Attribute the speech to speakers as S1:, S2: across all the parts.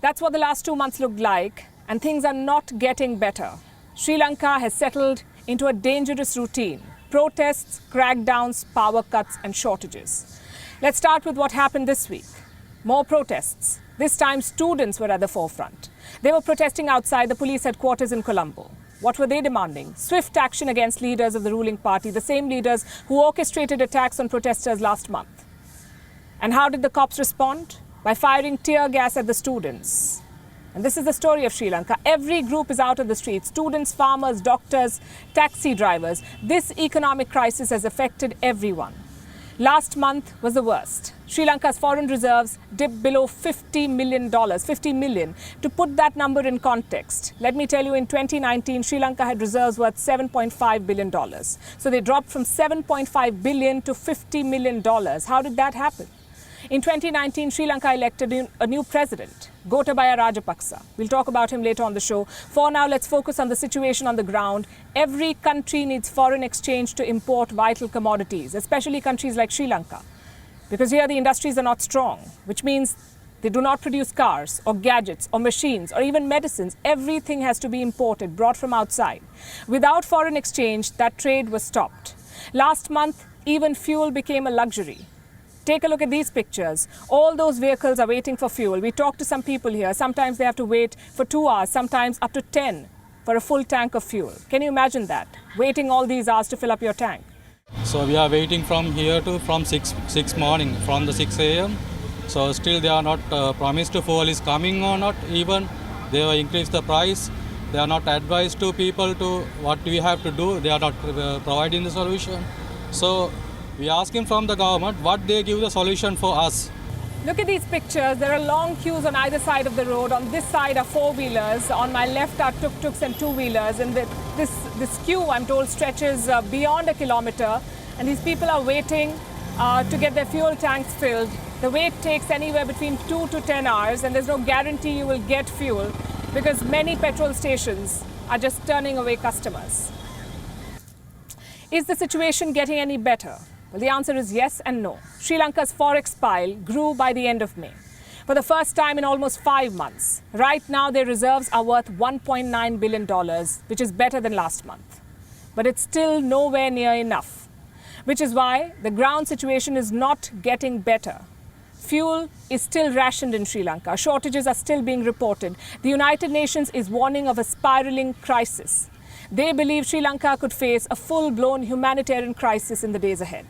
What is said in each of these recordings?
S1: That's what the last 2 months looked like, and things are not getting better. Sri Lanka has settled into a dangerous routine: protests, crackdowns, power cuts and shortages. Let's start with what happened this week. More protests. This time students were at the forefront. They were protesting outside the police headquarters in Colombo. What were they demanding? Swift action against leaders of the ruling party, the same leaders who orchestrated attacks on protesters last month. And how did the cops respond? By firing tear gas at the students. And this is the story of Sri Lanka. Every group is out of the streets: students, farmers, doctors, taxi drivers. This economic crisis has affected everyone. Last month was the worst. Sri Lanka's foreign reserves dipped below $50 million, 50 million. To put that number in context, let me tell you, in 2019, Sri Lanka had reserves worth $7.5 billion. So they dropped from $7.5 billion to $50 million. How did that happen? In 2019, Sri Lanka elected a new president, Gotabaya Rajapaksa. We'll talk about him later on the show. For now, let's focus on the situation on the ground. Every country needs foreign exchange to import vital commodities, especially countries like Sri Lanka, because here the industries are not strong, which means they do not produce cars or gadgets or machines or even medicines. Everything has to be imported, brought from outside. Without foreign exchange, that trade was stopped. Last month, even fuel became a luxury. Take a look at these pictures. All those vehicles are waiting for fuel. We talked to some people here. Sometimes they have to wait for 2 hours, sometimes up to 10 for a full tank of fuel. Can you imagine that? Waiting all these hours to fill up your tank.
S2: So we are waiting from here to from 6 morning, from the 6 a.m. So still they are not promised to fuel is coming or not. Even they will increase the price. They are not advised to people to what we have to do. They are not providing the solution. So we are asking from the government what they give the solution for us.
S1: Look at these pictures. There are long queues on either side of the road. On this side are four-wheelers. On my left are tuk-tuks and two-wheelers. And this queue, I'm told, stretches beyond a kilometer. And these people are waiting to get their fuel tanks filled. The wait takes anywhere between 2 to 10 hours. And there's no guarantee you will get fuel because many petrol stations are just turning away customers. Is the situation getting any better? Well, the answer is yes and no. Sri Lanka's forex pile grew by the end of May, for the first time in almost 5 months. Right now, their reserves are worth $1.9 billion, which is better than last month. But it's still nowhere near enough, which is why the ground situation is not getting better. Fuel is still rationed in Sri Lanka. Shortages are still being reported. The United Nations is warning of a spiraling crisis. They believe Sri Lanka could face a full-blown humanitarian crisis in the days ahead.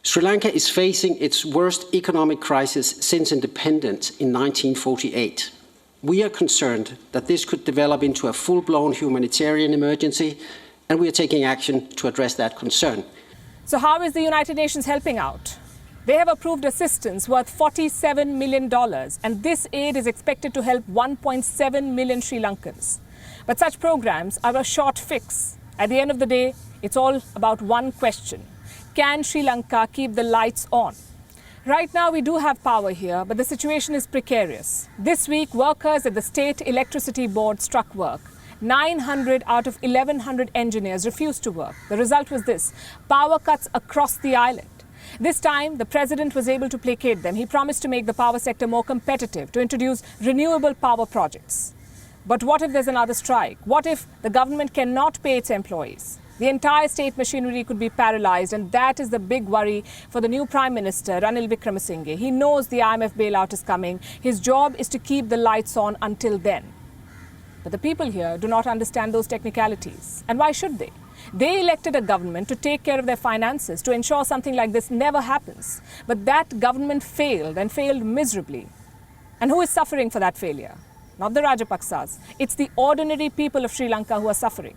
S3: Sri Lanka is facing its worst economic crisis since independence in 1948. We are concerned that this could develop into a full-blown humanitarian emergency, and we are taking action to address that concern.
S1: So how is the United Nations helping out? They have approved assistance worth $47 million, and this aid is expected to help 1.7 million Sri Lankans. But such programs are a short fix. At the end of the day, it's all about one question: can Sri Lanka keep the lights on? Right now, we do have power here, but the situation is precarious. This week, workers at the State Electricity Board struck work. 900 out of 1,100 engineers refused to work. The result was this: power cuts across the island. This time, the president was able to placate them. He promised to make the power sector more competitive, to introduce renewable power projects. But what if there's another strike? What if the government cannot pay its employees? The entire state machinery could be paralyzed, and that is the big worry for the new Prime Minister, Ranil Wickremesinghe. He knows the IMF bailout is coming. His job is to keep the lights on until then. But the people here do not understand those technicalities. And why should they? They elected a government to take care of their finances, to ensure something like this never happens. But that government failed, and failed miserably. And who is suffering for that failure? Not the Rajapaksas. It's the ordinary people of Sri Lanka who are suffering.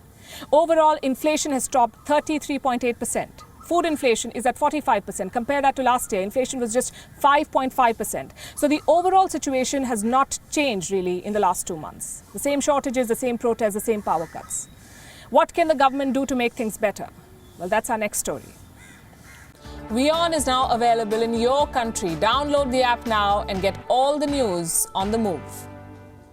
S1: Overall, inflation has topped 33.8%. Food inflation is at 45%. Compare that to last year. Inflation was just 5.5%. So the overall situation has not changed really in the last 2 months. The same shortages, the same protests, the same power cuts. What can the government do to make things better? Well, that's our next story. WION is now available in your country. Download the app now and get all the news on the move.